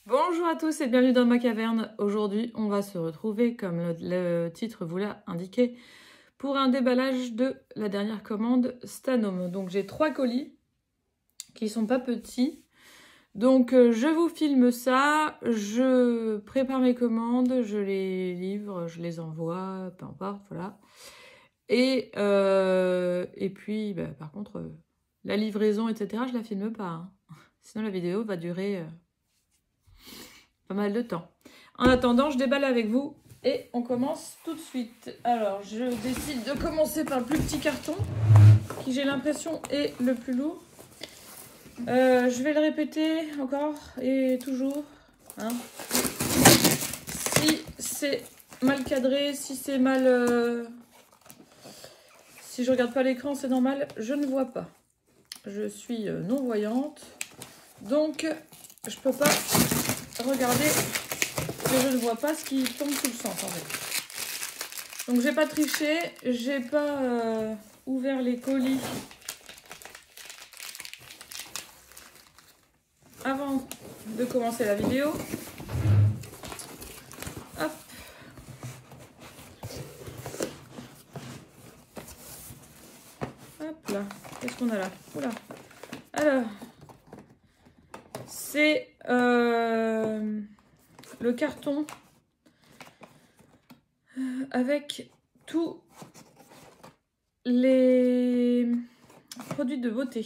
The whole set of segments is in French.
Bonjour à tous et bienvenue dans ma caverne. Aujourd'hui, on va se retrouver, comme le titre vous l'a indiqué, pour un déballage de la dernière commande Stanome. Donc j'ai 3 colis qui sont pas petits. Donc je vous filme ça, je prépare mes commandes, je les livre, je les envoie, peu importe, voilà. Et puis, par contre, la livraison, etc., je la filme pas. Hein. Sinon la vidéo va durer... pas mal de temps. En attendant, je déballe avec vous et on commence tout de suite. Alors, je décide de commencer par le plus petit carton, qui j'ai l'impression est le plus lourd. Je vais le répéter encore et toujours. Hein. Si c'est mal cadré, si c'est mal... si je regarde pas l'écran, c'est normal, je ne vois pas. Je suis non-voyante, donc je peux pas regarder... je ne vois pas ce qui tombe sous le sens en fait. Donc j'ai pas triché, j'ai pas ouvert les colis avant de commencer la vidéo. Hop. Hop là. Qu'est-ce qu'on a là? Oula. Alors, c'est le carton avec tous les produits de beauté.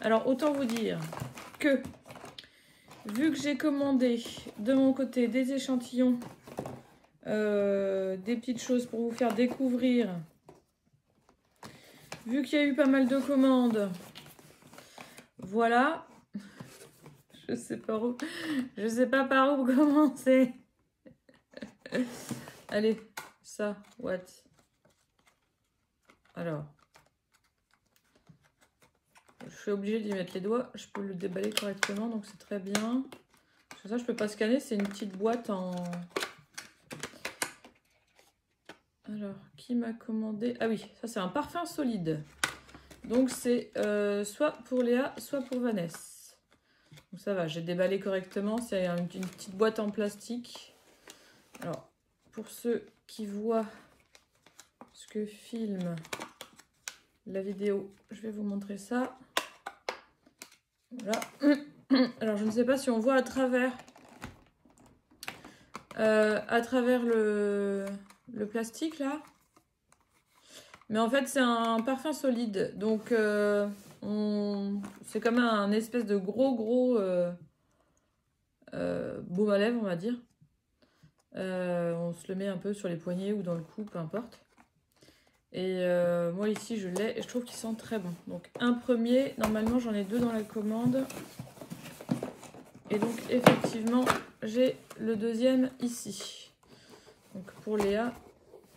Alors, autant vous dire que, vu que j'ai commandé de mon côté des échantillons, des petites choses pour vous faire découvrir, vu qu'il y a eu pas mal de commandes, voilà. Je sais pas par où commencer. Allez, ça, what? Alors, je suis obligée d'y mettre les doigts. Je peux le déballer correctement, donc c'est très bien. Parce que ça, je peux pas scanner. C'est une petite boîte en... Alors, qui m'a commandé? Ah oui, ça c'est un parfum solide. Donc c'est soit pour Léa, soit pour Vanessa. Donc ça va, j'ai déballé correctement. C'est une petite boîte en plastique. Alors, pour ceux qui voient ce que filme la vidéo, je vais vous montrer ça. Voilà. Alors, je ne sais pas si on voit à travers le plastique là. Mais en fait, c'est un parfum solide. Donc, c'est comme un espèce de gros baume à lèvres, on va dire. On se le met un peu sur les poignets ou dans le cou, peu importe. Et moi ici je l'ai et je trouve qu'il sent très bon. Donc un premier, normalement j'en ai 2 dans la commande. Et donc effectivement j'ai le deuxième ici. Donc pour Léa,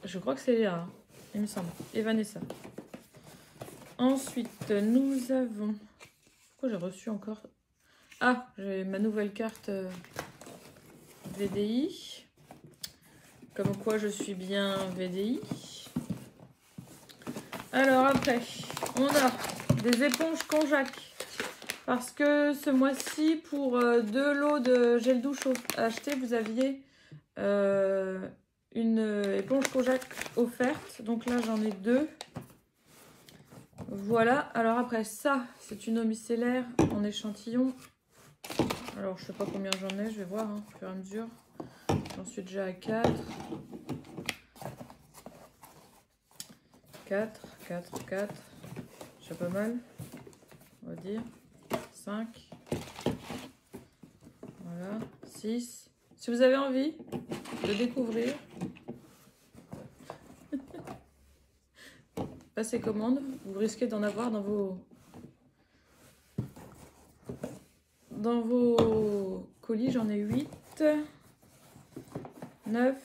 je crois que c'est Léa, hein, il me semble, et Vanessa. Ensuite nous avons... Pourquoi j'ai reçu encore... Ah, j'ai ma nouvelle carte VDI. Comme quoi je suis bien VDI. Alors après, on a des éponges Konjac. Parce que ce mois-ci, pour 2 lots de gel douche acheté, vous aviez une éponge Konjac offerte. Donc là, j'en ai 2. Voilà. Alors après, ça, c'est une eau micellaire en échantillon. Alors, je sais pas combien j'en ai, je vais voir hein, au fur et à mesure. J'en suis déjà à 4. 4, c'est pas mal, on va dire. 5, voilà, 6. Si vous avez envie de découvrir, passez commande, vous risquez d'en avoir dans vos colis. J'en ai 8, 9.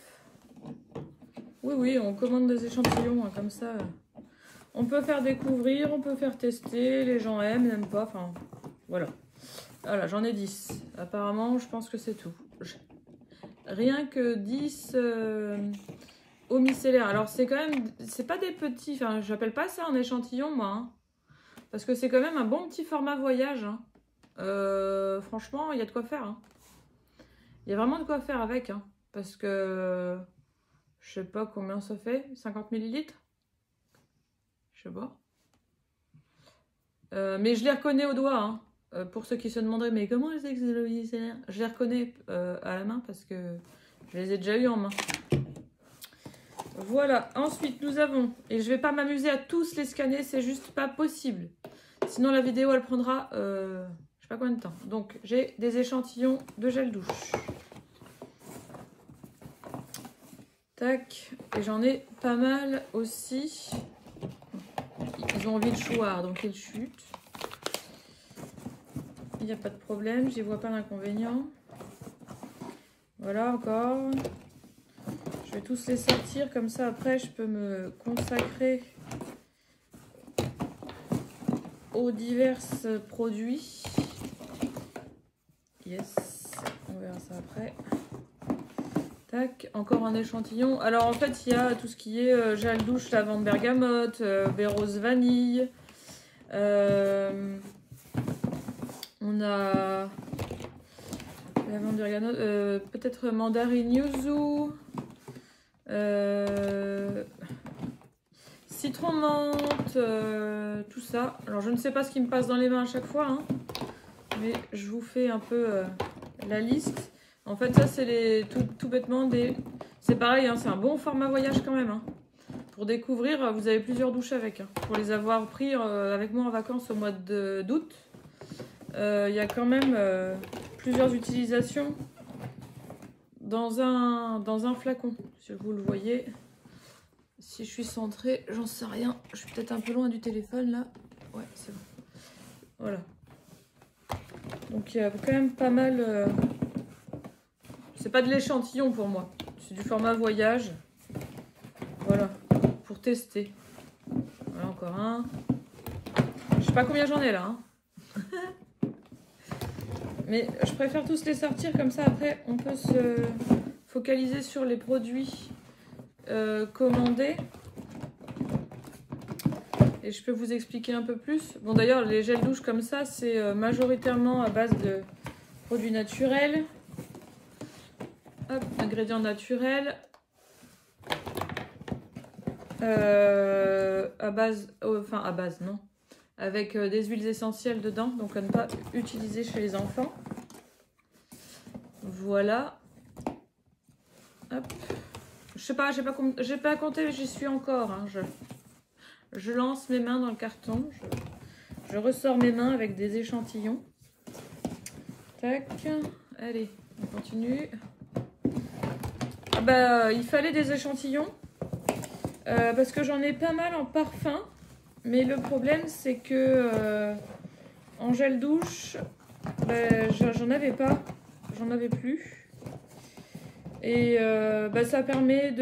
Oui, on commande des échantillons hein, comme ça. On peut faire découvrir, on peut faire tester, les gens aiment, n'aiment pas, enfin voilà. Voilà, j'en ai 10. Apparemment, je pense que c'est tout. Rien que 10 eau micellaire. Alors c'est quand même, c'est pas des petits, enfin j'appelle pas ça en échantillon moi. Hein, parce que c'est quand même un bon petit format voyage. Hein. Franchement, il y a de quoi faire. Hein. Il y a vraiment de quoi faire avec. Hein, parce que je sais pas combien ça fait. 50 millilitres. Je sais pas. Mais je les reconnais au doigt. Hein. Pour ceux qui se demanderaient, mais comment je sais que c'est le lycéen? Je les reconnais à la main parce que je les ai déjà eu en main. Voilà. Ensuite, nous avons... Et je vais pas m'amuser à tous les scanner. C'est juste pas possible. Sinon, la vidéo, elle prendra... je sais pas combien de temps. Donc, j'ai des échantillons de gel douche. Tac. Et j'en ai pas mal aussi. Ils ont envie de chouard, donc ils chutent. Il n'y a pas de problème, j'y vois pas d'inconvénient. Voilà, encore. Je vais tous les sortir, comme ça après je peux me consacrer aux divers produits. Yes, on verra ça après. Tac, encore un échantillon. Alors en fait, il y a tout ce qui est gel douche, lavande bergamote, baie rose vanille. On a lavande bergamote, peut-être mandarine yuzu, citron menthe, tout ça. Alors je ne sais pas ce qui me passe dans les mains à chaque fois, hein, mais je vous fais un peu la liste. En fait, ça c'est tout bêtement des... C'est pareil, hein, c'est un bon format voyage quand même. Hein. Pour découvrir, vous avez plusieurs douches avec. Hein. Pour les avoir pris avec moi en vacances au mois d'août, il y a quand même plusieurs utilisations dans un flacon. Si vous le voyez, si je suis centrée, j'en sais rien. Je suis peut-être un peu loin du téléphone là. Ouais, c'est bon. Voilà. Donc il y a quand même pas mal... C'est pas de l'échantillon pour moi. C'est du format voyage. Voilà. Pour tester. Voilà, encore un. Je sais pas combien j'en ai là. Hein. Mais je préfère tous les sortir comme ça. Après, on peut se focaliser sur les produits commandés. Et je peux vous expliquer un peu plus. Bon, d'ailleurs, les gels douche comme ça, c'est majoritairement à base de produits naturels. Hop, ingrédients naturels. À base non. Avec des huiles essentielles dedans, donc à ne pas utiliser chez les enfants. Voilà. Hop. Je sais pas, j'ai pas compté, j'y suis encore. Hein. Je lance mes mains dans le carton. Je ressors mes mains avec des échantillons. Tac. Allez, on continue. Ah bah, il fallait des échantillons. Parce que j'en ai pas mal en parfum. Mais le problème, c'est que en gel douche, j'en avais pas. J'en avais plus. Et ça permet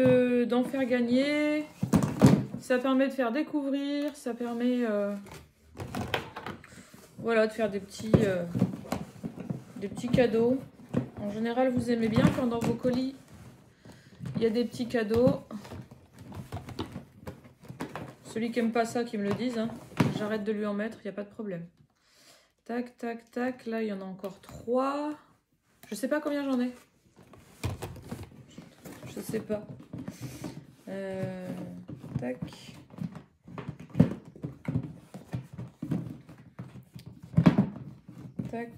d'en faire gagner. Ça permet de faire découvrir. Ça permet voilà, de faire des petits cadeaux. En général, vous aimez bien quand dans vos colis, il y a des petits cadeaux. Celui qui aime pas ça, qui me le dise. Hein. J'arrête de lui en mettre, il n'y a pas de problème. Tac, tac, tac. Là, il y en a encore 3. Je sais pas combien j'en ai. Je sais pas. Tac. Tac.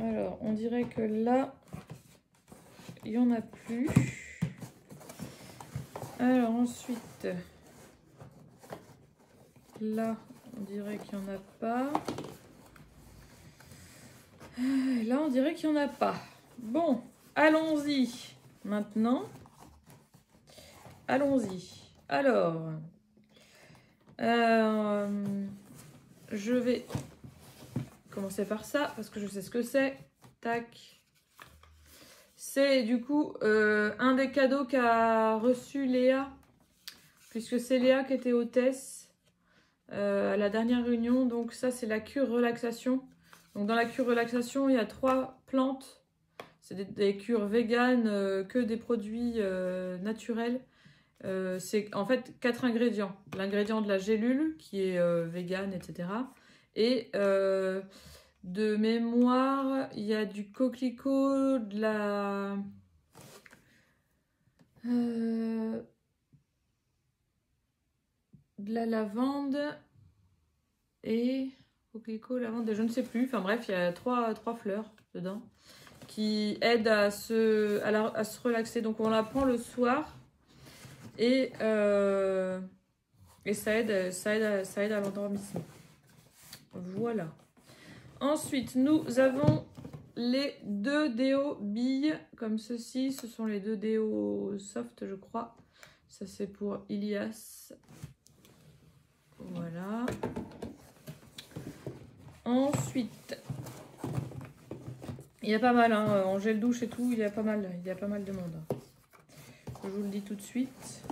Alors, on dirait que là, il n'y en a plus. Alors ensuite, là, on dirait qu'il n'y en a pas. Là, on dirait qu'il n'y en a pas. Bon, allons-y maintenant. Allons-y. Alors, je vais commencer par ça, parce que je sais ce que c'est. Tac. C'est du coup un des cadeaux qu'a reçu Léa, puisque c'est Léa qui était hôtesse à la dernière réunion. Donc ça, c'est la cure relaxation. Donc dans la cure relaxation, il y a 3 plantes. C'est des cures véganes, que des produits naturels. C'est en fait 4 ingrédients. L'ingrédient de la gélule, qui est végane, etc. Et de mémoire, il y a du coquelicot, de la... de la lavande et coquelicot, lavande et je ne sais plus. Enfin bref, il y a trois fleurs dedans qui aident à se relaxer. Donc on la prend le soir et ça aide à l'endormissement. Voilà. Ensuite, nous avons les 2 déos billes comme ceci. Ce sont les 2 déos soft, je crois. Ça, c'est pour Ilias. Voilà. Ensuite, il y a pas mal, hein, en gel douche et tout, il y a pas mal de monde. Je vous le dis tout de suite.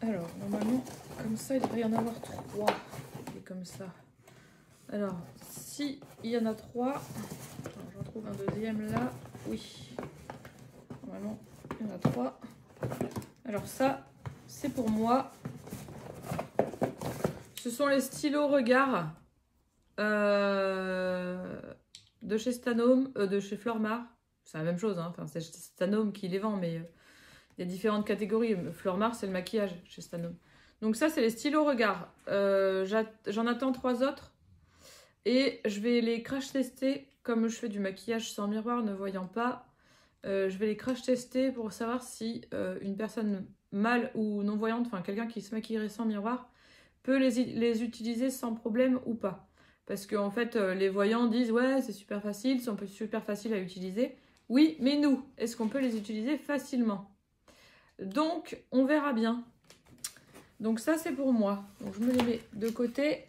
Alors, normalement, comme ça, il devrait y en avoir 3. Et comme ça. Alors, si il y en a 3, j'en trouve un deuxième là. Oui. Normalement, il y en a 3. Alors ça, c'est pour moi. Ce sont les stylos regard de chez Stanome, de chez Flormar. C'est la même chose, hein. Enfin, c'est Stanome qui les vend, mais il y a différentes catégories. Flormar, c'est le maquillage chez Stanome. Donc ça, c'est les stylos regard. J'en attends 3 autres. Et je vais les crash tester, comme je fais du maquillage sans miroir, ne voyant pas. Je vais les crash tester pour savoir si une personne mâle ou non-voyante, enfin quelqu'un qui se maquillerait sans miroir, peut les utiliser sans problème ou pas. Parce qu'en fait, les voyants disent « Ouais, c'est super facile, c'est super facile à utiliser. » Oui, mais nous, est-ce qu'on peut les utiliser facilement? Donc, on verra bien. Donc ça, c'est pour moi. Donc je me les mets de côté.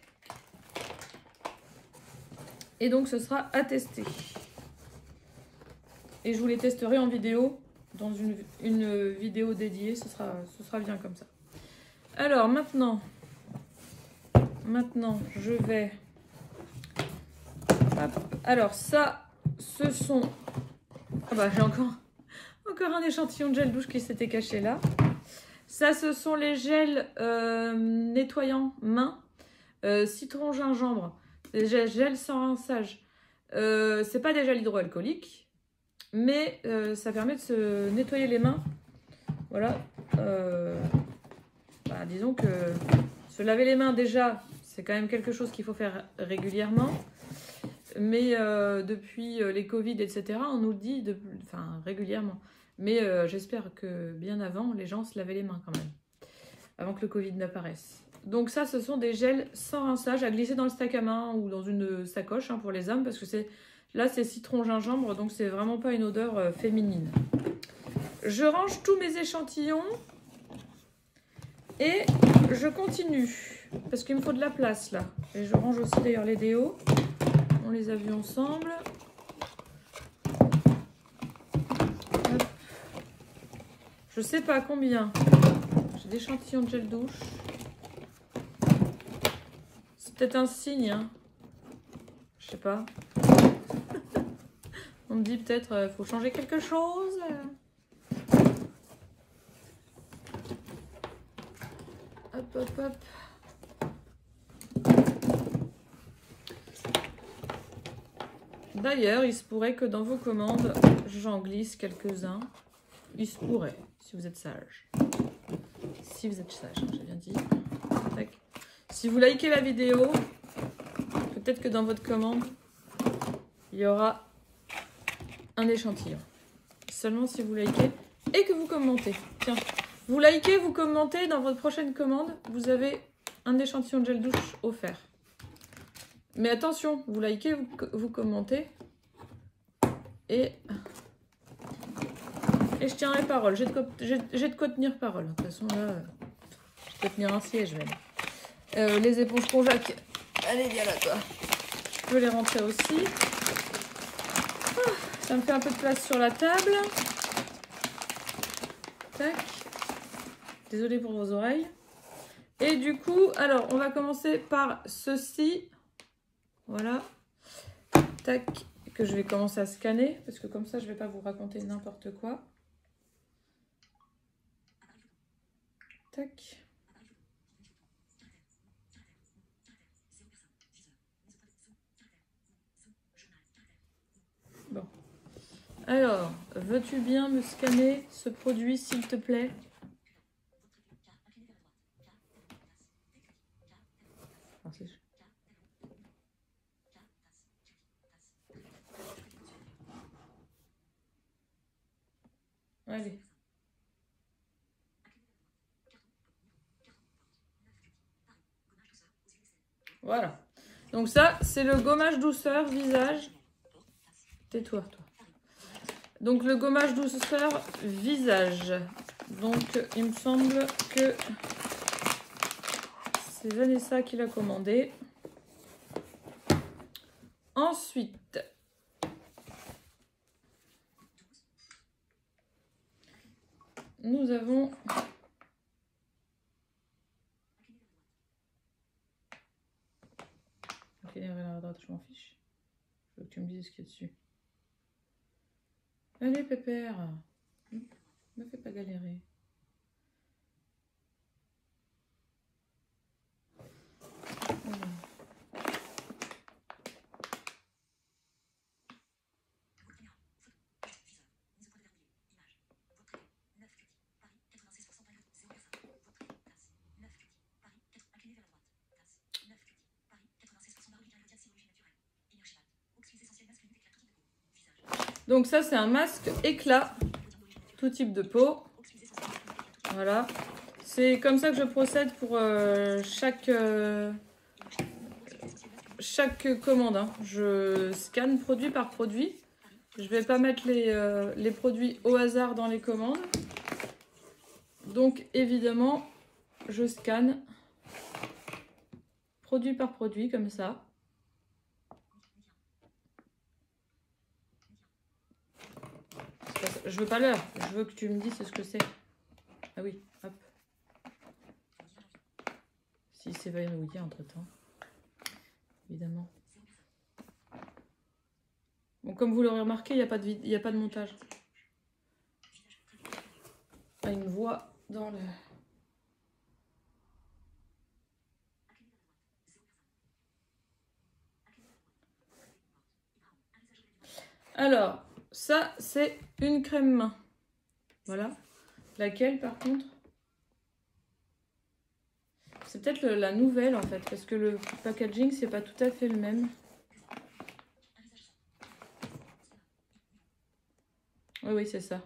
Et donc, ce sera à tester. Et je vous les testerai en vidéo, dans une vidéo dédiée. Ce sera bien comme ça. Alors, maintenant, je vais... Hop. Alors, ça, ce sont... Ah bah, j'ai encore un échantillon de gel douche qui s'était caché là. Ça, ce sont les gels nettoyants main, citron gingembre. Des gels sans rinçage. C'est pas des gels hydroalcooliques, mais ça permet de se nettoyer les mains. Voilà. Bah, disons que se laver les mains déjà, c'est quand même quelque chose qu'il faut faire régulièrement. Mais depuis les Covid, etc., on nous le dit régulièrement. Mais j'espère que bien avant, les gens se lavaient les mains quand même, avant que le Covid n'apparaisse. Donc ça, ce sont des gels sans rinçage à glisser dans le sac à main ou dans une sacoche, hein, pour les hommes, parce que là, c'est citron gingembre, donc c'est vraiment pas une odeur féminine. Je range tous mes échantillons et je continue, parce qu'il me faut de la place là. Et je range aussi d'ailleurs les déos. On les a vus ensemble. Hop. Je sais pas combien. J'ai d'échantillons de gel douche. C'est peut-être un signe, hein. Je sais pas. On me dit peut-être faut changer quelque chose. Hop, hop, hop. D'ailleurs, il se pourrait que dans vos commandes, j'en glisse quelques-uns. Il se pourrait, si vous êtes sage. Si vous êtes sage, j'ai bien dit. Tac. Si vous likez la vidéo, peut-être que dans votre commande, il y aura un échantillon. Seulement si vous likez et que vous commentez. Tiens, vous likez, vous commentez, dans votre prochaine commande, vous avez un échantillon de gel douche offert. Mais attention, vous likez, vous commentez. Et je tiendrai parole. J'ai de quoi tenir parole. De toute façon, là, je peux tenir un siège même. Les éponges Conjac. Allez, viens là, toi. Je peux les rentrer aussi. Ah, ça me fait un peu de place sur la table. Tac. Désolée pour vos oreilles. Et du coup, alors, on va commencer par ceci. Voilà. Tac. Que je vais commencer à scanner. Parce que comme ça, je ne vais pas vous raconter n'importe quoi. Tac. Alors, veux-tu bien me scanner ce produit, s'il te plaît? Ah, c'est... Allez. Voilà. Donc ça, c'est le gommage douceur visage. Tais-toi, toi. Donc le gommage douceur visage. Donc il me semble que c'est Vanessa qui l'a commandé. Ensuite, nous avons... à droite, je m'en fiche. Je veux que tu me dises ce qu'il y a dessus. Allez, Pépère. Me fais pas galérer. Voilà. Donc ça, c'est un masque éclat, tout type de peau. Voilà. C'est comme ça que je procède pour chaque commande. Hein. Je scanne produit par produit. Je ne vais pas mettre les produits au hasard dans les commandes. Donc évidemment, je scanne produit par produit comme ça. Je veux pas l'heure, je veux que tu me dises ce que c'est. Ah oui, hop. Si c'est verrouillé entre temps, évidemment. Bon, comme vous l'aurez remarqué, il n'y a pas de montage. Ah, il me voit dans le... Alors, ça, c'est une crème main. Voilà. Laquelle, par contre? C'est peut-être la nouvelle, en fait, parce que le packaging, c'est pas tout à fait le même. Oui, oui, c'est ça.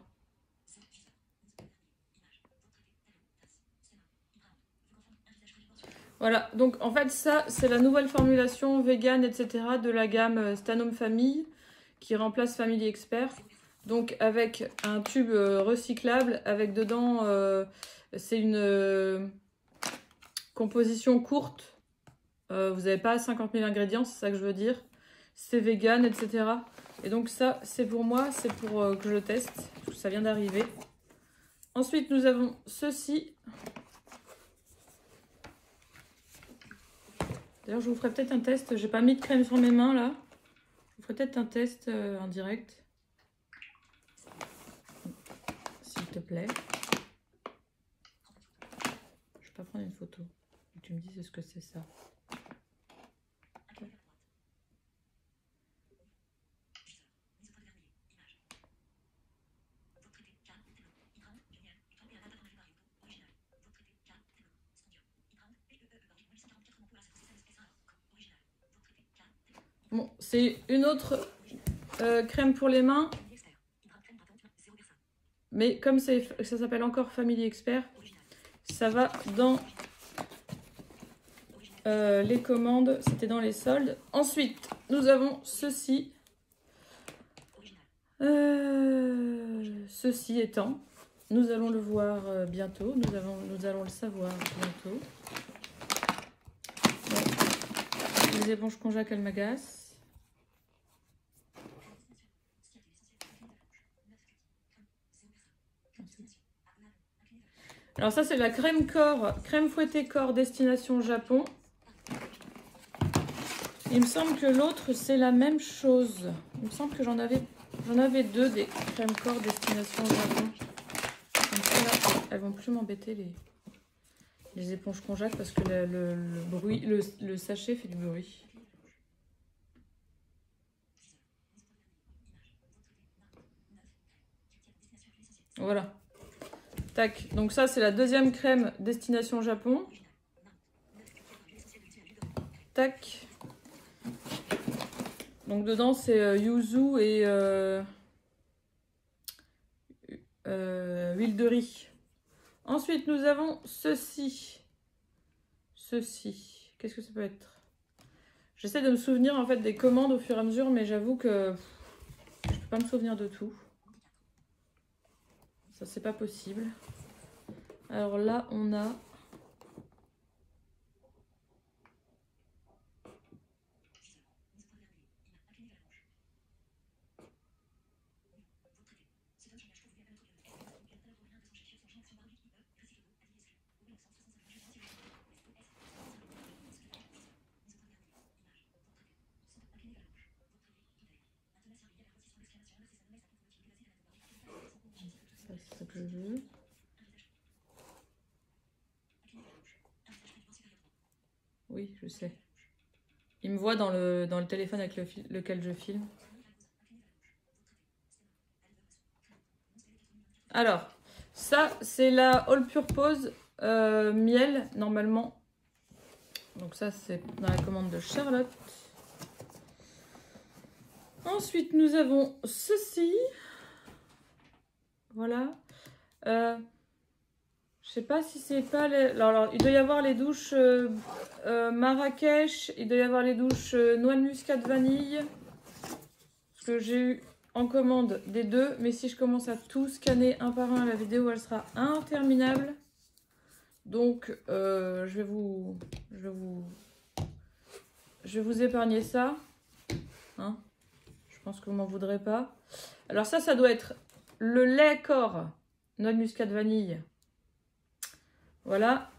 Voilà, donc en fait, ça, c'est la nouvelle formulation vegan, etc. de la gamme Stanome Famille, qui remplace Family Expert. Donc avec un tube recyclable, avec dedans, c'est une composition courte. Vous n'avez pas 50 000 ingrédients, c'est ça que je veux dire. C'est vegan, etc. Et donc ça, c'est pour moi, c'est pour que je teste, parce que ça vient d'arriver. Ensuite, nous avons ceci. D'ailleurs, je vous ferai peut-être un test. J'ai pas mis de crème sur mes mains, là. Je vous ferai peut-être un test en direct. S'il te plaît. Je vais pas prendre une photo. Tu me dis ce que c'est ça. Bon, c'est une autre crème pour les mains. Mais comme ça s'appelle encore Family Expert, ça va dans les commandes. C'était dans les soldes. Ensuite, nous avons ceci. Ceci étant, nous allons le voir bientôt. Nous allons le savoir bientôt. Bon. Les éponges Conjac, elles m'agacent. Alors ça, c'est la crème corps, crème fouettée corps destination Japon. Il me semble que l'autre, c'est la même chose. Il me semble que j'en avais deux des crèmes corps destination Japon. Comme ça, là, elles vont plus m'embêter les éponges Conjac parce que le sachet fait du bruit. Voilà. Tac. Donc ça, c'est la deuxième crème destination Japon. Tac. Donc dedans, c'est yuzu et huile de riz. Ensuite, nous avons ceci. Ceci. Qu'est-ce que ça peut être? J'essaie de me souvenir en fait des commandes au fur et à mesure, mais j'avoue que je peux pas me souvenir de tout. Ça, c'est pas possible. Alors là, on a... C'est ça que je veux. Oui, je sais. Il me voit dans le téléphone avec lequel je filme. Alors, ça, c'est la All Purpose miel, normalement. Donc ça, c'est dans la commande de Charlotte. Ensuite, nous avons ceci. Voilà. Je sais pas si c'est pas les... Alors, il doit y avoir les douches Marrakech. Il doit y avoir les douches noix de muscade vanille. Parce que j'ai eu en commande des deux. Mais si je commence à tout scanner un par un, la vidéo, elle sera interminable. Donc, je vais vous épargner ça. Hein, je pense que vous m'en voudrez pas. Alors ça doit être le lait corps noix de muscade vanille. Voilà.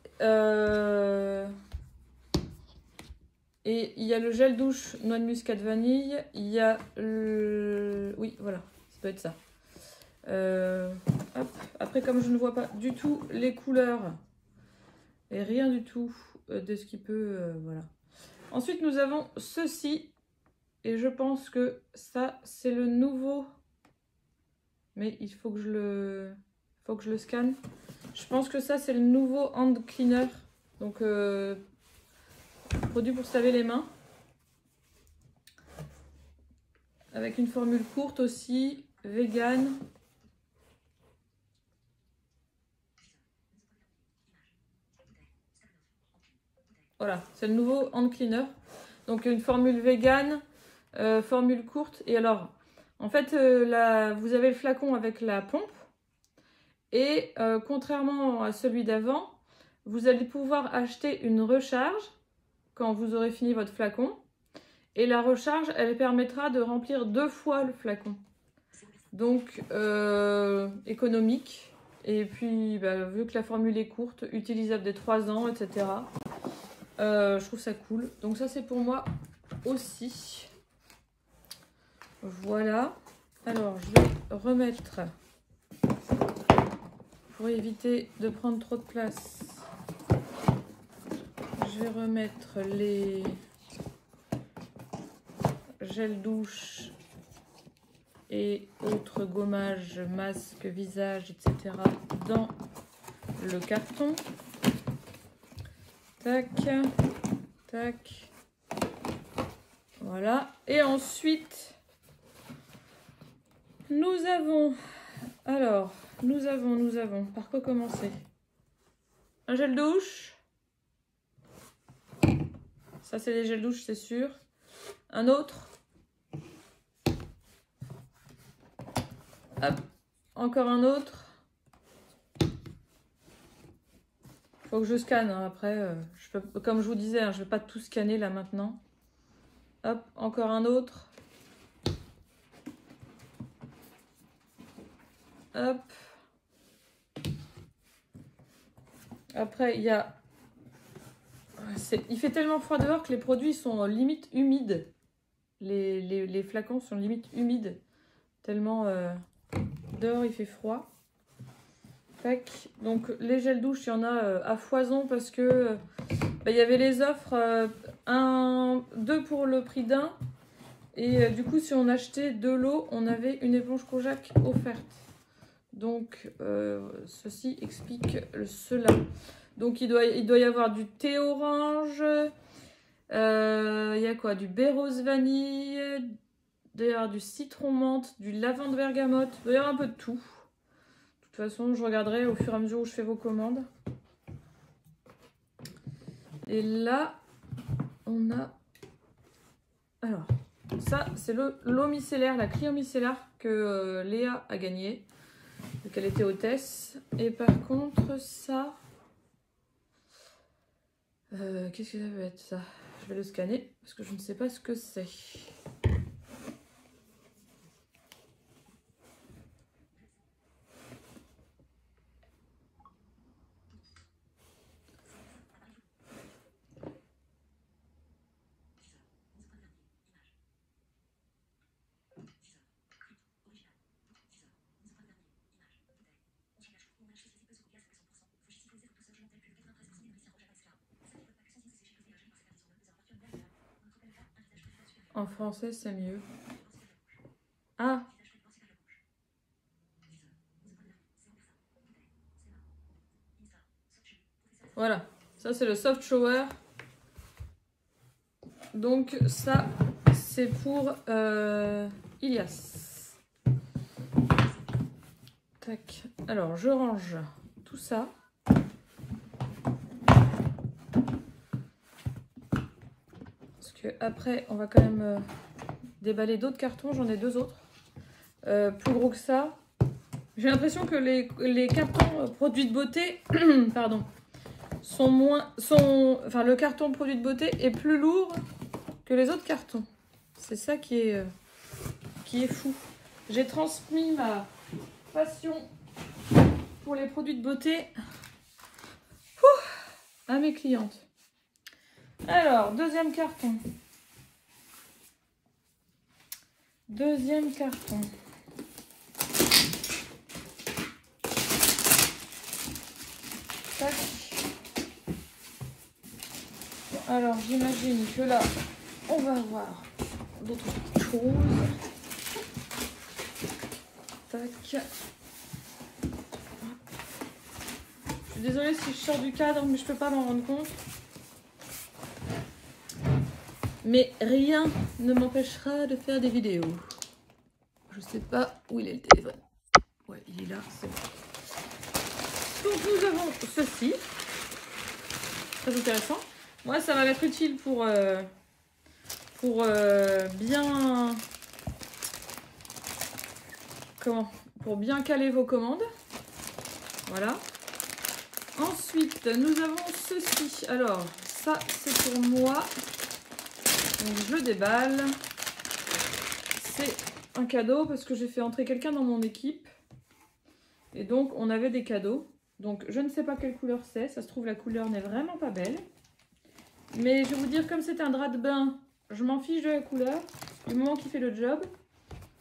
Et il y a le gel douche noix de muscade vanille. Il y a le... Oui, voilà. Ça doit être ça. Hop. Après, comme je ne vois pas du tout les couleurs et rien du tout de ce qui peut... voilà. Ensuite, nous avons ceci. Et je pense que ça, c'est le nouveau... Mais il faut que je le scanne. Je pense que ça, c'est le nouveau hand cleaner. Donc, produit pour se laver les mains. Avec une formule courte aussi, vegan. Voilà, c'est le nouveau hand cleaner. Donc, une formule vegan, formule courte. Et alors, en fait, vous avez le flacon avec la pompe. Et contrairement à celui d'avant, vous allez pouvoir acheter une recharge quand vous aurez fini votre flacon. Et la recharge, elle permettra de remplir 2 fois le flacon. Donc, économique. Et puis, vu que la formule est courte, utilisable des 3 ans, etc. Je trouve ça cool. Donc ça, c'est pour moi aussi. Voilà. Alors, je vais remettre... Pour éviter de prendre trop de place, je vais remettre les gels douche et autres gommages, masques, visage, etc. dans le carton. Tac, tac. Voilà. Et ensuite, nous avons... Alors... Nous avons, par quoi commencer? Un gel douche. Ça, c'est les gels douche, c'est sûr. Un autre. Hop. Encore un autre. Faut que je scanne, hein. Après, comme je vous disais, hein, je ne vais pas tout scanner là maintenant. Hop, encore un autre. Hop. Après, il y a... Il fait tellement froid dehors que les produits sont limite humides. Les flacons sont limite humides. Tellement dehors, il fait froid. Tac. Donc, les gels douche, il y en a à foison parce que il y avait les offres 2 pour le prix d'un. Et du coup, si on achetait de l'eau, on avait une éponge Kojak offerte. Donc, ceci explique cela. Donc, il doit y avoir du thé orange. Il y a quoi? Du baie rose vanille. Il doit y avoir du citron menthe, du lavande bergamote. Il doit y avoir un peu de tout. De toute façon, je regarderai au fur et à mesure où je fais vos commandes. Et là, on a... Alors, ça, c'est l'eau micellaire, la Clio micellaire que Léa a gagnée. Donc, elle était hôtesse. Et par contre, ça... qu'est-ce que ça peut être, ça? Je vais le scanner, parce que je ne sais pas ce que c'est. En français, c'est mieux. Ah! Voilà, ça c'est le soft shower. Donc ça, c'est pour Ilias. Tac. Alors, je range tout ça. Parce que après, on va quand même déballer d'autres cartons. J'en ai 2 autres. Plus gros que ça. J'ai l'impression que les cartons produits de beauté, pardon, enfin, le carton produit de beauté est plus lourd que les autres cartons. C'est ça qui est fou. J'ai transmis ma passion pour les produits de beauté à mes clientes. Alors, deuxième carton. Deuxième carton. Tac. Alors, j'imagine que là, on va avoir d'autres choses. Tac. Je suis désolée si je sors du cadre, mais je peux pas m'en rendre compte. Mais rien ne m'empêchera de faire des vidéos. Je sais pas où il est le téléphone. Ouais, il est là, c'est bon. Donc nous avons ceci. Très intéressant. Moi, ça va m'être utile pour bien... Comment? Pour bien caler vos commandes. Voilà. Ensuite, nous avons ceci. Alors, ça, c'est pour moi. Donc, je déballe. C'est un cadeau parce que j'ai fait entrer quelqu'un dans mon équipe. Et donc, on avait des cadeaux. Donc, je ne sais pas quelle couleur c'est. Ça se trouve, la couleur n'est vraiment pas belle. Mais je vais vous dire, comme c'est un drap de bain, je m'en fiche de la couleur. Du moment qu'il fait le job.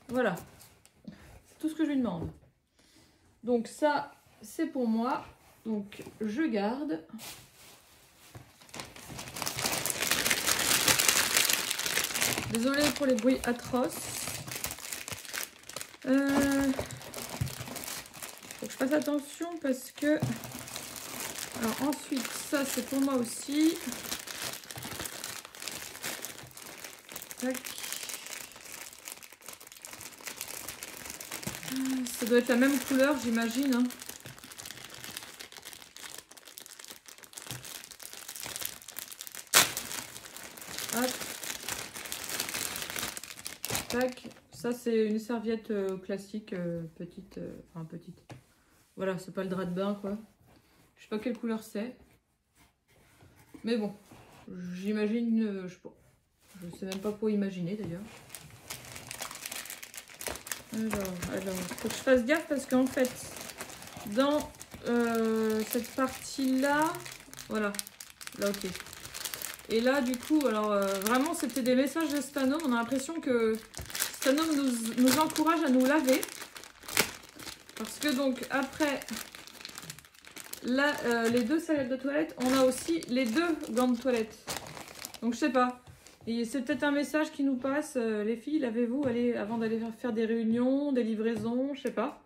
Voilà. C'est tout ce que je lui demande. Donc, ça, c'est pour moi. Donc, je garde. Désolée pour les bruits atroces. Faut que je fasse attention parce que... Alors ensuite, ça c'est pour moi aussi. Tac. Ça doit être la même couleur, j'imagine. Hein. Hop. Tac. Ça, c'est une serviette classique, petite. Enfin, petite. Voilà, c'est pas le drap de bain, quoi. Je sais pas quelle couleur c'est. Mais bon, j'imagine... je sais même pas quoi imaginer, d'ailleurs. Alors, faut que je fasse gaffe parce qu'en fait, dans cette partie-là... Voilà. Là, ok. Et là, du coup, alors vraiment, c'était des messages de Stanome. On a l'impression que Stanome nous encourage à nous laver. Parce que donc, après là, les 2 serviettes de toilette, on a aussi les 2 gants de toilette. Donc, je sais pas. Et c'est peut-être un message qui nous passe. Les filles, lavez-vous avant d'aller faire des réunions, des livraisons, je sais pas.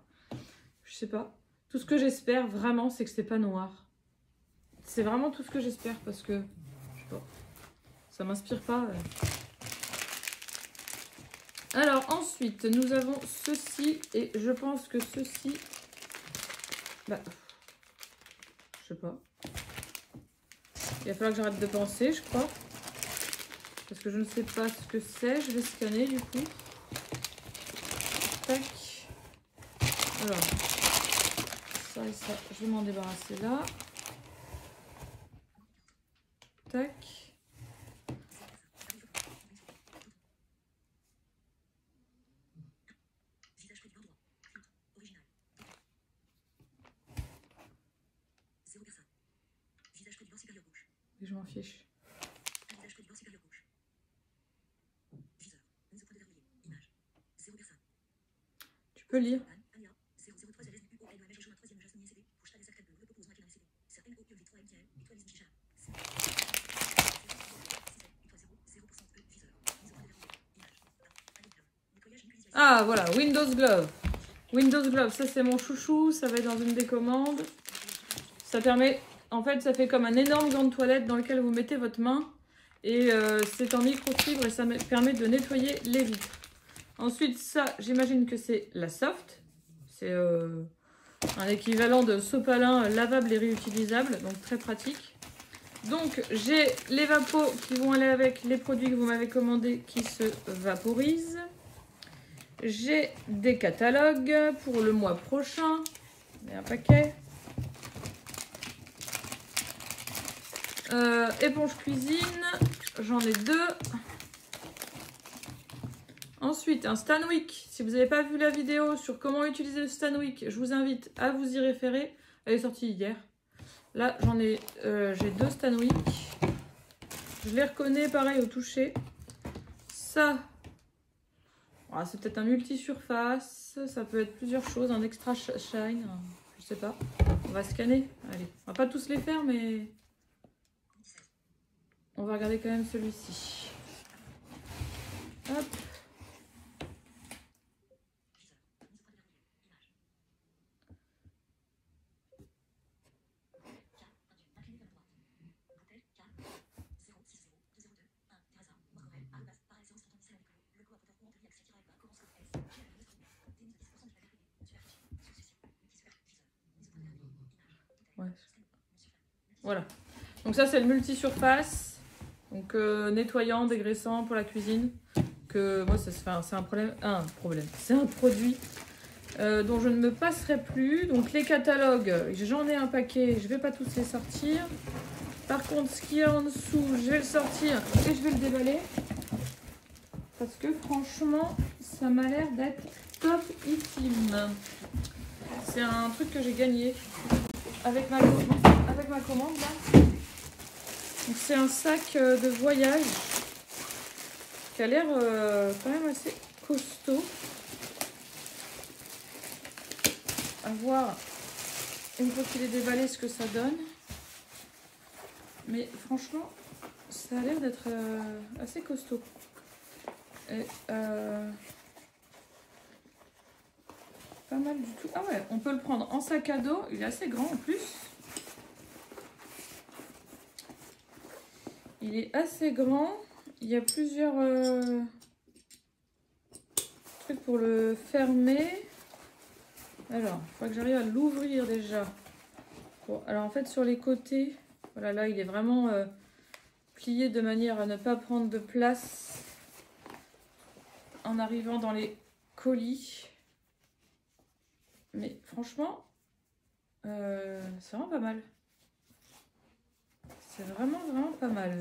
Je sais pas. Tout ce que j'espère vraiment, c'est que c'est pas noir. C'est vraiment tout ce que j'espère parce que, je sais pas, ça m'inspire pas. Alors ensuite, nous avons ceci et je pense que ceci, bah, je sais pas. Il va falloir que j'arrête de penser, je crois. Parce que je ne sais pas ce que c'est. Je vais scanner du coup. Tac. Alors, ça et ça, je vais m'en débarrasser là. Tac. Et je m'en fiche. Tu peux lire. Ah voilà, Windows Glove. Windows Glove, ça c'est mon chouchou, ça va être dans une des commandes. Ça permet, en fait ça fait comme un énorme gant de toilette dans lequel vous mettez votre main. Et c'est en microfibre et ça permet de nettoyer les vitres. Ensuite ça, j'imagine que c'est la soft. C'est un équivalent de sopalin lavable et réutilisable, donc très pratique. Donc j'ai les vapos qui vont aller avec les produits que vous m'avez commandés qui se vaporisent. J'ai des catalogues pour le mois prochain. Il y a un paquet. Éponge cuisine. J'en ai 2. Ensuite, un Stanwick. Si vous n'avez pas vu la vidéo sur comment utiliser le Stanwick, je vous invite à vous y référer. Elle est sortie hier. Là, j'en ai, j'ai 2 Stanwick. Je les reconnais pareil au toucher. Ça... Ah, c'est peut-être un multi-surface, ça peut être plusieurs choses, un extra shine, je sais pas. On va scanner, allez. On va pas tous les faire, mais on va regarder quand même celui-ci. Hop. Ouais. Voilà. Donc ça c'est le multi-surface. Donc nettoyant, dégraissant pour la cuisine. Que moi c'est un problème. C'est un produit dont je ne me passerai plus. Donc les catalogues, j'en ai un paquet, je vais pas tous les sortir. Par contre ce qu'il y a en dessous, je vais le sortir et je vais le déballer. Parce que franchement, ça m'a l'air d'être topissime. C'est un truc que j'ai gagné avec ma commande là. Donc c'est un sac de voyage qui a l'air quand même assez costaud. À voir une fois qu'il est déballé ce que ça donne. Mais franchement, ça a l'air d'être assez costaud. Et pas mal du tout. Ah ouais, on peut le prendre en sac à dos. Il est assez grand en plus. Il est assez grand. Il y a plusieurs trucs pour le fermer. Alors, il faut que j'arrive à l'ouvrir déjà. Bon, alors en fait, sur les côtés, voilà, là, il est vraiment plié de manière à ne pas prendre de place en arrivant dans les colis. Mais franchement, c'est vraiment pas mal. C'est vraiment pas mal.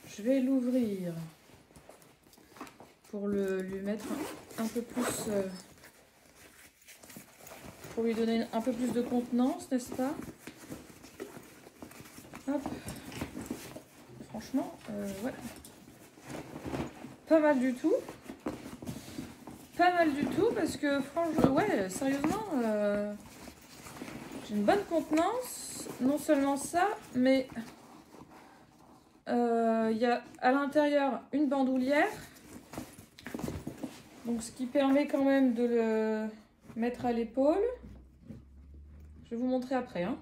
Je vais l'ouvrir pour lui mettre un peu plus... pour lui donner un peu plus de contenance, n'est-ce pas? Hop. Franchement, ouais. Pas mal du tout. Pas mal du tout parce que franchement, ouais, sérieusement, j'ai une bonne contenance. Non seulement ça, mais il y a à l'intérieur une bandoulière. Donc ce qui permet quand même de le mettre à l'épaule. Je vais vous montrer après. Hein.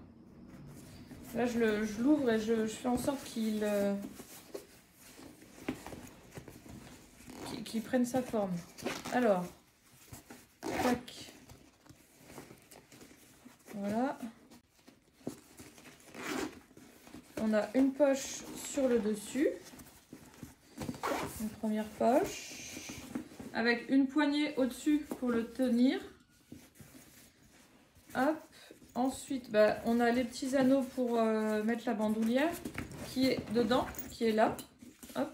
Là, je l'ouvre et je fais en sorte qu'il prenne sa forme. Alors, tac. Voilà. On a une poche sur le dessus. Une première poche. Avec une poignée au-dessus pour le tenir. Hop. Ensuite, bah, on a les petits anneaux pour mettre la bandoulière qui est dedans, qui est là. Hop.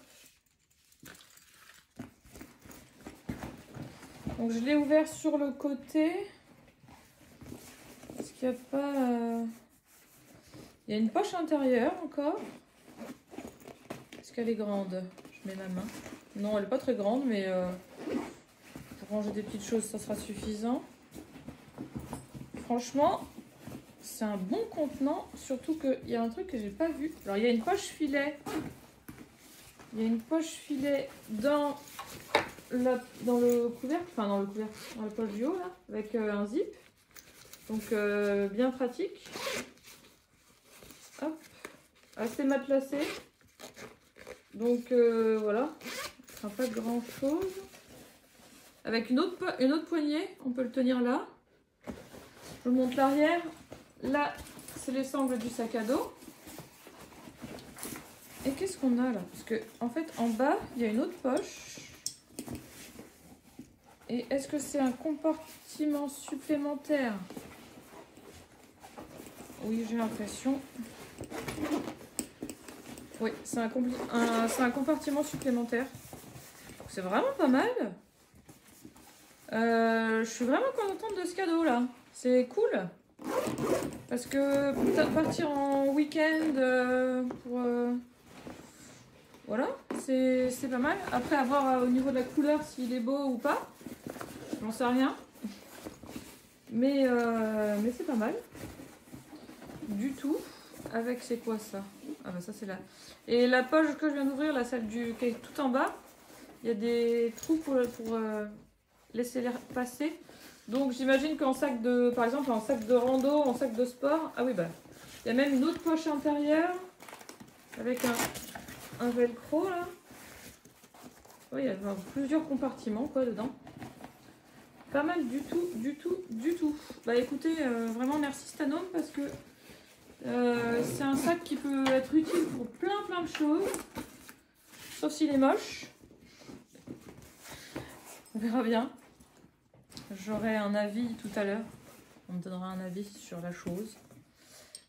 Donc je l'ai ouvert sur le côté. Est-ce qu'il n'y a pas... Il y a une poche intérieure encore. Est-ce qu'elle est grande? Je mets ma main. Non, elle n'est pas très grande, mais pour ranger des petites choses, ça sera suffisant. Franchement... C'est un bon contenant, surtout qu'il y a un truc que j'ai pas vu. Alors il y a une poche filet. Il y a une poche filet dans le couvercle, enfin dans le couvercle, dans la poche du haut là, avec un zip. Donc bien pratique. Hop, assez matelassé. Donc voilà, enfin, pas grand chose. Avec une autre poignée, on peut le tenir là. Je vous montre l'arrière. Là, c'est les sangles du sac à dos. Et qu'est-ce qu'on a là? Parce que en fait, en bas, il y a une autre poche. Et est-ce que c'est un compartiment supplémentaire? Oui, j'ai l'impression. Oui, c'est un compartiment supplémentaire. C'est vraiment pas mal. Je suis vraiment contente de ce cadeau là. C'est cool. Parce que pour partir en week-end, voilà, c'est pas mal. Après, à voir au niveau de la couleur s'il est beau ou pas. J'en sais rien. Mais c'est pas mal. Du tout. Avec, c'est quoi ça? Ah bah ça c'est là. Et la poche que je viens d'ouvrir, la celle qui est tout en bas, il y a des trous pour laisser l'air passer. Donc j'imagine qu'en sac de, par exemple en sac de rando, en sac de sport, ah oui bah, il y a même une autre poche intérieure avec un velcro là. Oui, il y a plusieurs compartiments quoi dedans. Pas mal du tout, du tout, du tout. Bah écoutez, vraiment merci Stanome parce que c'est un sac qui peut être utile pour plein de choses. Sauf s'il est moche. On verra bien. J'aurai un avis tout à l'heure. On me donnera un avis sur la chose.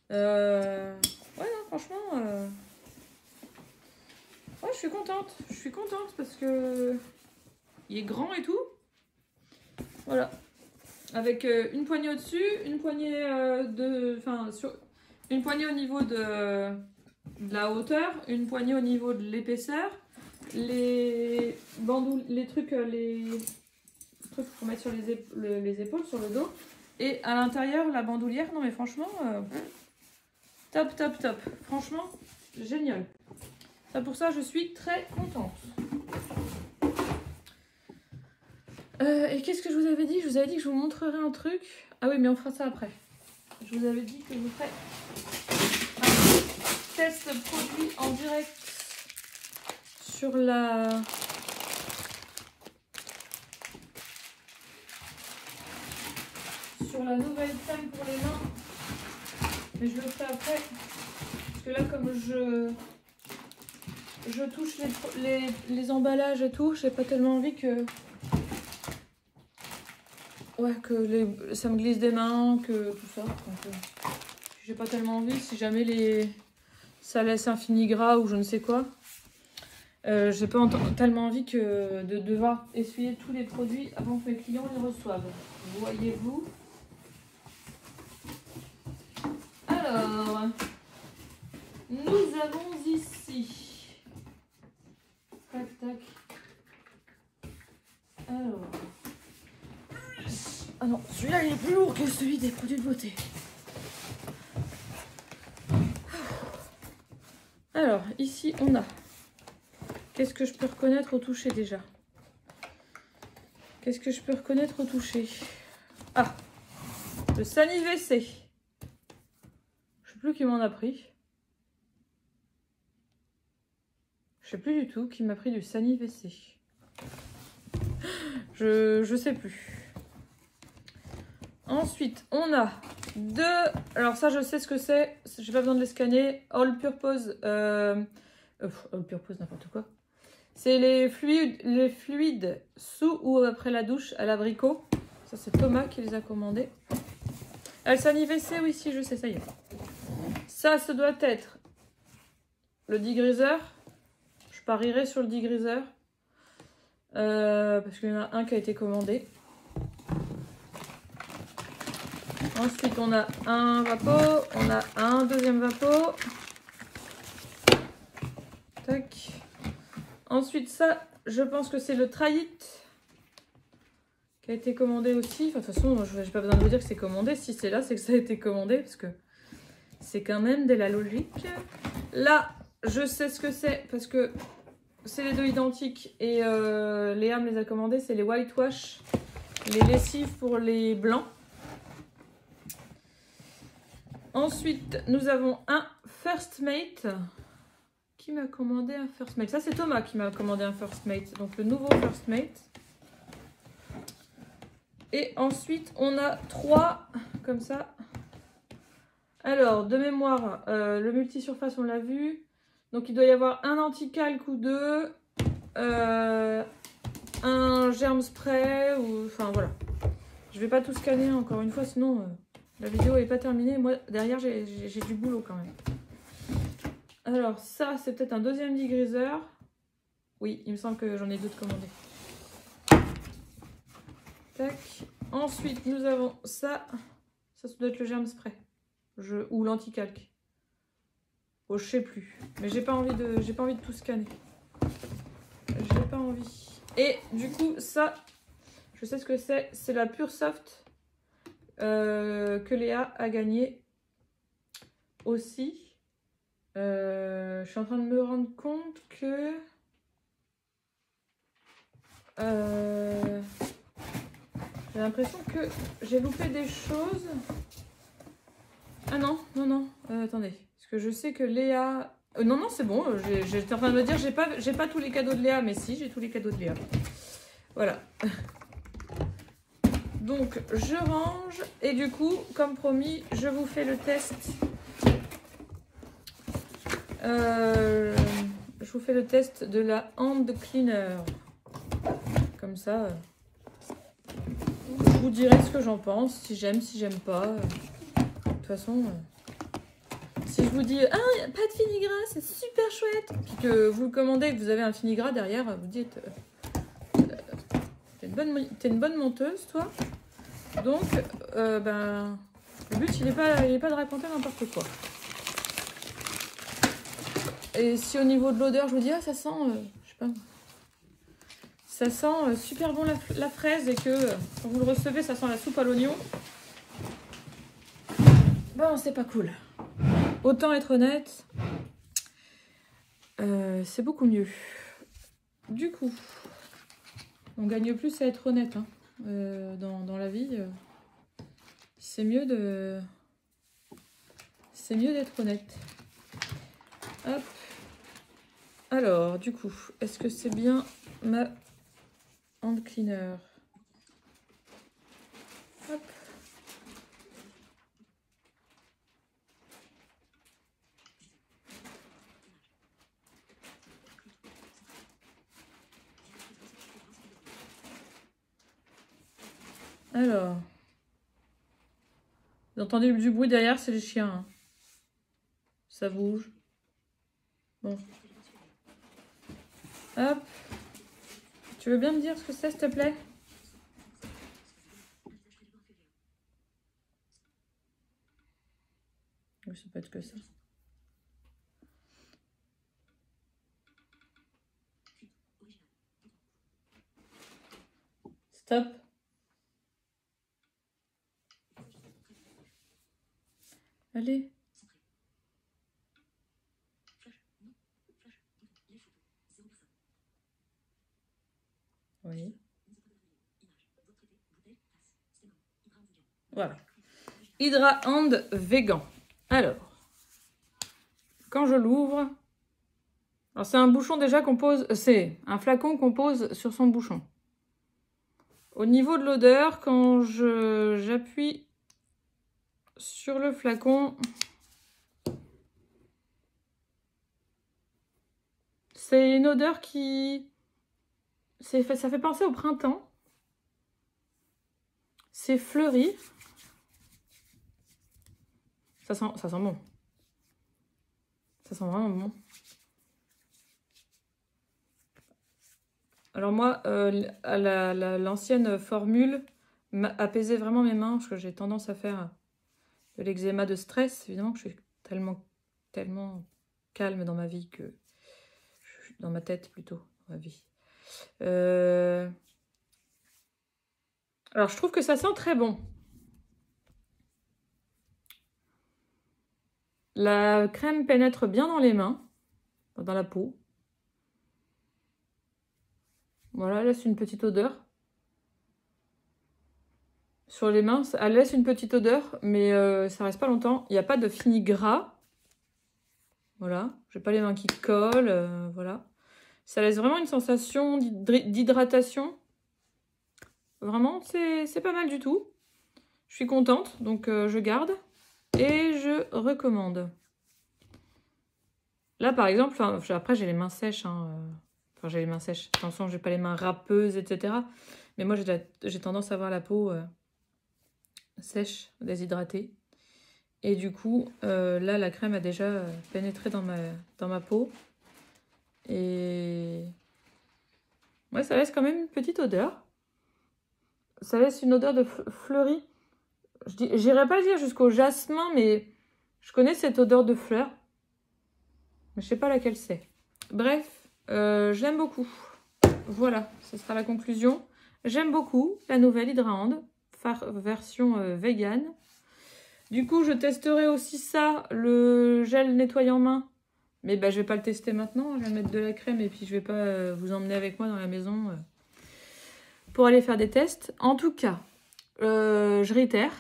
Ouais, non, franchement, ouais, je suis contente. Je suis contente parce que il est grand et tout. Voilà. Avec une poignée au-dessus, une poignée une poignée au niveau de la hauteur, une poignée au niveau de l'épaisseur, les trucs pour mettre sur les épaules, sur le dos. Et à l'intérieur, la bandoulière. Non mais franchement, top, top, top. Franchement, génial. Ça, pour ça, je suis très contente. Et qu'est-ce que je vous avais dit? Je vous avais dit que je vous montrerai un truc. Ah oui, mais on fera ça après. Je vous avais dit que je vous ferai un test produit en direct sur la... sur la nouvelle crème pour les mains. Mais je le ferai après. Parce que là, comme je touche les emballages et tout, j'ai pas tellement envie que... Ouais, que ça me glisse des mains, que tout ça. J'ai pas tellement envie, si jamais ça laisse un fini gras ou je ne sais quoi. J'ai pas tellement envie que de devoir essuyer tous les produits avant que mes clients les reçoivent. Voyez-vous. Alors, nous avons ici. Tac, tac. Alors. Ah non, celui-là il est plus lourd que celui des produits de beauté. Alors, ici on a... Qu'est-ce que je peux reconnaître au toucher déjà? Qu'est-ce que je peux reconnaître au toucher? Ah, le Sani WC. plus qui m'en a pris. Je sais plus du tout qui m'a pris du Sani WC. Je sais plus. Ensuite, on a deux... Alors ça, je sais ce que c'est. J'ai pas besoin de les scanner. All Purpose... All Purpose, n'importe quoi. C'est les fluides sous ou après la douche à l'abricot. Ça, c'est Thomas qui les a commandés. Le Sani WC, oui, si, je sais, ça y est. Ça doit être le degreaser. Je parierai sur le degreaser. Parce qu'il y en a un qui a été commandé. Ensuite, on a un vapeau. On a un deuxième vapeau. Tac. Ensuite, ça, je pense que c'est le Try It qui a été commandé aussi. Enfin, de toute façon, je n'ai pas besoin de vous dire que c'est commandé. Si c'est là, c'est que ça a été commandé parce que c'est quand même de la logique. Là, je sais ce que c'est parce que c'est les deux identiques et Léa me les a commandés. C'est les Whitewash, les lessives pour les blancs. Ensuite, nous avons un First Mate. Qui m'a commandé un First Mate? Ça, c'est Thomas qui m'a commandé un First Mate. Donc, le nouveau First Mate. Et ensuite, on a 3 comme ça. Alors, de mémoire, le multisurface, on l'a vu. Donc, il doit y avoir un anti-calque ou 2. Un germe spray. Ou... Enfin, voilà. Je vais pas tout scanner encore une fois, sinon la vidéo n'est pas terminée. Moi, derrière, j'ai du boulot quand même. Alors, ça, c'est peut-être un deuxième degreaser. Oui, il me semble que j'en ai d'autres commandés. Tac. Ensuite, nous avons ça. Ça doit être le germe spray. Ou l'anticalque. Oh, je sais plus. Mais j'ai pas envie de tout scanner. J'ai pas envie. Et du coup, ça, je sais ce que c'est. C'est la Pure Soft que Léa a gagné aussi. Je suis en train de me rendre compte que j'ai l'impression que j'ai loupé des choses. Ah non, attendez. Parce que je sais que Léa... non, c'est bon. J'étais en train de me dire, j'ai pas tous les cadeaux de Léa, mais si, j'ai tous les cadeaux de Léa. Voilà. Donc, je range. Et du coup, comme promis, je vous fais le test. Je vous fais le test de la hand cleaner. Comme ça, je vous dirai ce que j'en pense, si j'aime, si j'aime pas. De toute façon, si je vous dis ah, y a pas de fini-gras, c'est super chouette, puis que vous le commandez et que vous avez un fini-gras derrière, vous dites t'es une bonne monteuse, toi. Donc, ben, le but il est pas de raconter n'importe quoi. Et si au niveau de l'odeur, je vous dis, ah, ça sent, je sais pas, ça sent super bon la fraise et que quand vous le recevez, ça sent la soupe à l'oignon, bon, c'est pas cool. Autant être honnête, c'est beaucoup mieux. Du coup, on gagne plus à être honnête hein, dans la vie. C'est mieux d'être honnête. Hop. Alors, du coup, est-ce que c'est bien ma hand cleaner? Hop. Alors, vous entendez du bruit derrière, c'est les chiens. Hein. Ça bouge. Bon. Hop. Tu veux bien me dire ce que c'est, s'il te plaît? Oui, ça peut être que ça. Stop. Allez. Oui. Voilà. Hydra Hand Vegan. Alors, quand je l'ouvre... Alors c'est un bouchon déjà qu'on pose... C'est un flacon qu'on pose sur son bouchon. Au niveau de l'odeur, quand j'appuie sur le flacon, c'est une odeur qui... ça fait penser au printemps. C'est fleuri. Ça sent bon. Ça sent vraiment bon. Alors moi, l'ancienne formule apaisait vraiment mes mains parce que j'ai tendance à faire de l'eczéma de stress. Évidemment que je suis tellement calme dans ma vie que... dans ma tête plutôt, dans ma vie. Alors je trouve que ça sent très bon. La crème pénètre bien dans les mains, dans la peau. Voilà, elle laisse une petite odeur. Sur les mains, elle laisse une petite odeur, mais ça reste pas longtemps. Il n'y a pas de fini gras. Voilà, j'ai pas les mains qui collent, voilà. Ça laisse vraiment une sensation d'hydratation. Vraiment, c'est pas mal du tout. Je suis contente, donc je garde et je recommande. Là, par exemple, après j'ai les mains sèches, hein, enfin j'ai les mains sèches. Attention, j'ai pas les mains râpeuses, etc. Mais moi, j'ai tendance à avoir la peau sèche, déshydratée. Et du coup, là, la crème a déjà pénétré dans ma peau. Et ouais, ça laisse quand même une petite odeur. Ça laisse une odeur de fleurie. J'irais pas dire jusqu'au jasmin, mais je connais cette odeur de fleurs. Mais je sais pas laquelle c'est. Bref, j'aime beaucoup. Voilà, ce sera la conclusion. J'aime beaucoup la nouvelle Hydraand, version vegan. Du coup, je testerai aussi ça, le gel nettoyant main. Mais bah, je vais pas le tester maintenant. Je vais mettre de la crème et puis je vais pas vous emmener avec moi dans la maison pour aller faire des tests. En tout cas, je réitère.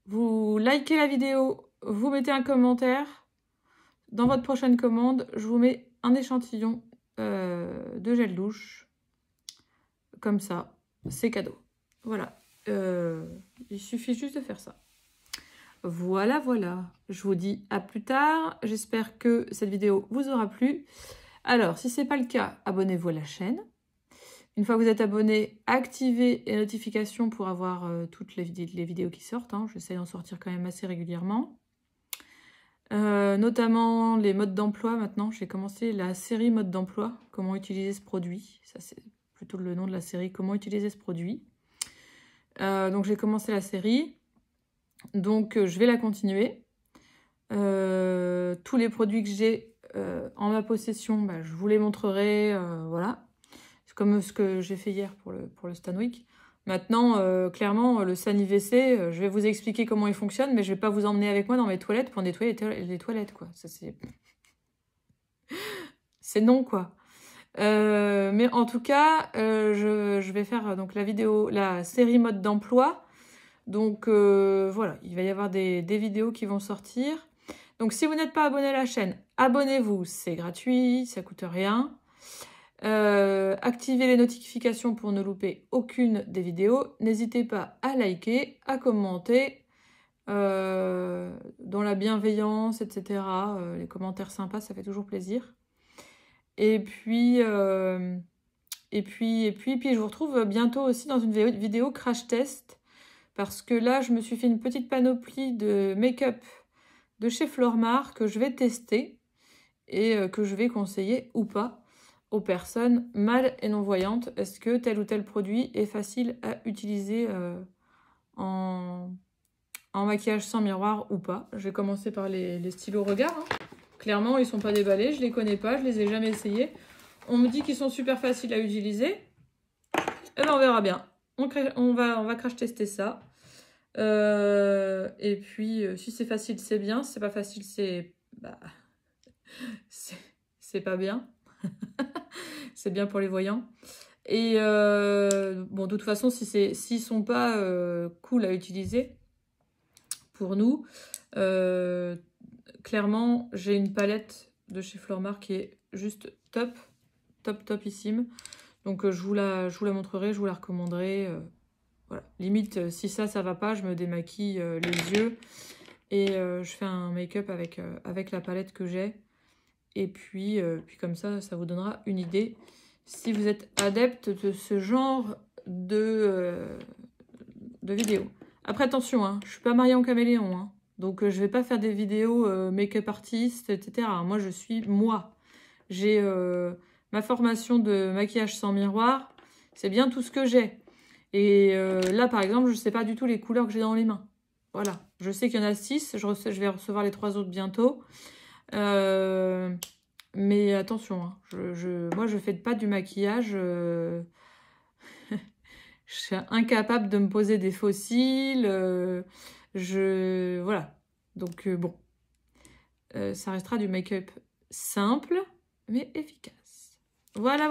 Vous likez la vidéo, vous mettez un commentaire. Dans votre prochaine commande, je vous mets un échantillon de gel douche. Comme ça, c'est cadeau. Voilà. Il suffit juste de faire ça. Voilà, voilà. Je vous dis à plus tard. J'espère que cette vidéo vous aura plu. Alors, si ce n'est pas le cas, abonnez-vous à la chaîne. Une fois que vous êtes abonné, activez les notifications pour avoir toutes les vidéos qui sortent. Hein. J'essaie d'en sortir quand même assez régulièrement. Notamment les modes d'emploi maintenant. J'ai commencé la série mode d'emploi. Comment utiliser ce produit. Ça, c'est plutôt le nom de la série. Comment utiliser ce produit. Donc, j'ai commencé la série. Donc, je vais la continuer. Tous les produits que j'ai en ma possession, bah, je vous les montrerai. Voilà. C'est comme ce que j'ai fait hier pour le Stan Week. Maintenant, clairement, le Sani WC, je vais vous expliquer comment il fonctionne, mais je ne vais pas vous emmener avec moi dans mes toilettes pour nettoyer les toilettes, quoi. Ça, c'est non, quoi. Mais en tout cas, je vais faire donc la série mode d'emploi. Donc voilà, il va y avoir des vidéos qui vont sortir. Donc si vous n'êtes pas abonné à la chaîne, abonnez-vous, c'est gratuit, ça coûte rien. Activez les notifications pour ne louper aucune des vidéos. N'hésitez pas à liker, à commenter, dans la bienveillance, etc. Les commentaires sympas, ça fait toujours plaisir. Et puis, je vous retrouve bientôt aussi dans une vidéo crash test. Parce que là, je me suis fait une petite panoplie de make-up de chez Flormar que je vais tester et que je vais conseiller ou pas aux personnes mâles et non-voyantes. Est-ce que tel ou tel produit est facile à utiliser en maquillage sans miroir ou pas? Je vais commencer par les stylos regard. Hein. Clairement, ils ne sont pas déballés, je ne les connais pas, je ne les ai jamais essayés. On me dit qu'ils sont super faciles à utiliser. Eh ben, on verra bien. On va crash tester ça. Et puis, si c'est facile, c'est bien. Si c'est pas facile, c'est pas bien. C'est bien pour les voyants. Et bon, de toute façon, s'ils sont pas cool à utiliser, pour nous, clairement, j'ai une palette de chez Flormar qui est juste top, topissime. Donc je vous la montrerai, je vous la recommanderai. Voilà. Limite, si ça va pas, je me démaquille les yeux et je fais un make-up avec la palette que j'ai. Et puis comme ça vous donnera une idée. Si vous êtes adepte de ce genre de vidéos. Après, attention, hein, je suis pas mariée en caméléon. Hein, donc, je vais pas faire des vidéos make-up artiste, etc. Moi, je suis moi. J'ai ma formation de maquillage sans miroir. C'est bien tout ce que j'ai. Et là, par exemple, je sais pas du tout les couleurs que j'ai dans les mains. Voilà. Je sais qu'il y en a 6. Je vais recevoir les 3 autres bientôt. Mais attention, hein, moi, je fais pas du maquillage... Je suis incapable de me poser des fossiles. Voilà. Donc, bon. Ça restera du make-up simple, mais efficace. Voilà.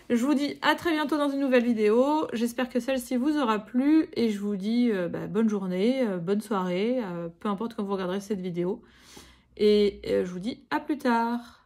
Je vous dis à très bientôt dans une nouvelle vidéo. J'espère que celle-ci vous aura plu. Et je vous dis bonne journée, bonne soirée, peu importe quand vous regarderez cette vidéo. Et je vous dis à plus tard.